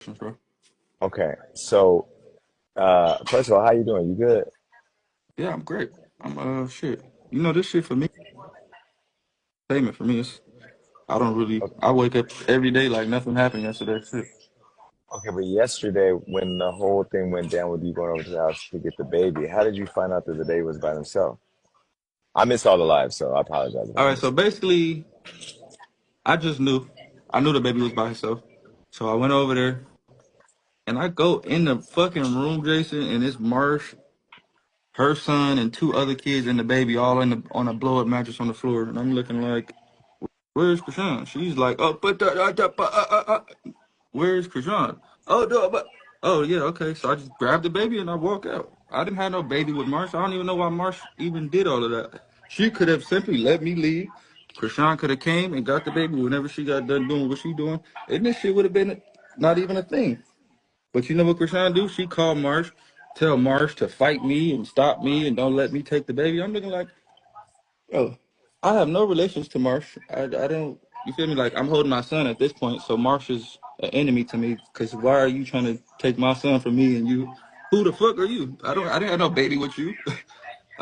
bro. Okay, so first of all, how you doing? You good? Yeah, I'm great. I'm shit. You know this shit for me, payment for me is I don't really O- I wake up every day like nothing happened yesterday. Shit. Okay, but yesterday when the whole thing went down with you going over to the house to get the baby, how did you find out that the baby was by himself? I missed all the lives, so I apologize if I All right, so missed it. basically I just knew. I knew the baby was by herself. So I went over there and I go in the fucking room, Jason, and it's Marsh, her son, and two other kids and the baby all in the on a blow up mattress on the floor. And I'm looking like, where's Krishan? She's like, oh, where's Krishan? Oh, no, but oh yeah, okay. So I just grabbed the baby and I walk out. I didn't have no baby with Marsh. I don't even know why Marsh even did all of that. She could have simply let me leave. Krishan could have came and got the baby whenever she got done doing what she doing, and this shit would have been not even a thing. But you know what Krishan do? She called Marsh, tell Marsh to fight me and stop me and don't let me take the baby. I'm looking like, bro, I have no relations to Marsh. I don't. You feel me? Like I'm holding my son at this point, so Marsh is an enemy to me. Because why are you trying to take my son from me? And you, who the fuck are you? I don't. I didn't have no baby with you.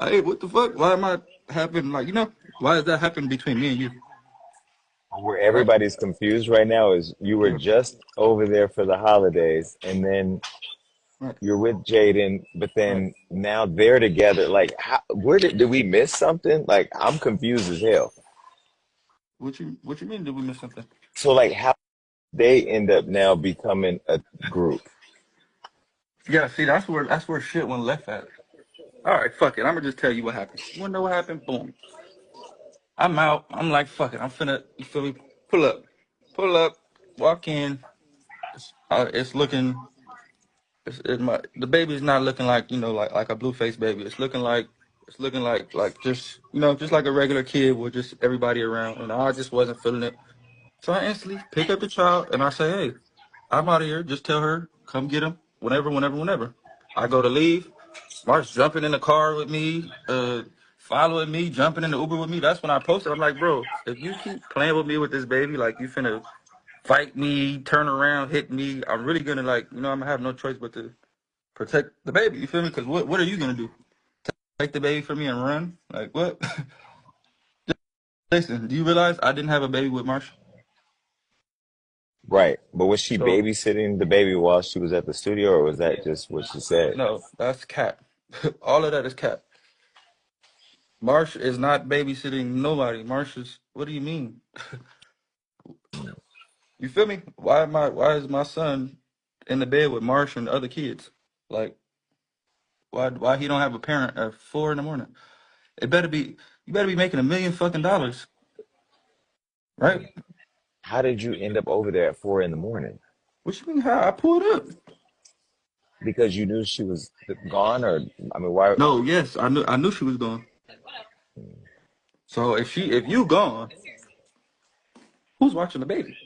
Hey, what the fuck? Why am I having like Why is that happening between me and you? Where Right. everybody's confused right now is you were Yeah. just over there for the holidays, and then Right. you're with Jaden, but Right. then now they're together. Like, where did we miss something? Like, I'm confused as hell. What you mean? Did we miss something? So, like, how they end up now becoming a group? Yeah. See, that's where shit went left at. All right, fuck it. I'm gonna just tell you what happened. You wanna know what happened? Boom. I'm out. I'm like, fuck it. I'm finna, you feel me? Pull up, pull up, walk in. It's looking. The baby's not looking like like a Blueface baby. It's looking like just just like a regular kid with just everybody around. And I just wasn't feeling it. So I instantly pick up the child and I say, hey, I'm out of here. Just tell her come get him whenever, whenever, whenever. I go to leave. Mark's jumping in the car with me, following me, jumping in the Uber with me. That's when I posted. I'm like, bro, if you keep playing with me with this baby, like you finna fight me, turn around, hit me, I'm really gonna I'm gonna have no choice but to protect the baby. You feel me? Because what are you gonna do? Take the baby from me and run? Like what? Listen, do you realize I didn't have a baby with Marsh? Right. But was she So babysitting the baby while she was at the studio, or was that just what she said? no, that's cat. All of that is cat. Marsh is not babysitting nobody. Marsh is. What do you mean? You feel me? Why is my son in the bed with Marsh and the other kids? Like why he don't have a parent at 4 in the morning? It better be you better be making $1 million fucking, right? How did you end up over there at 4 in the morning? What you mean how I pulled up? Because you knew she was gone, or I mean, why? No, yes, I knew she was gone. So if you gone, who's watching the baby?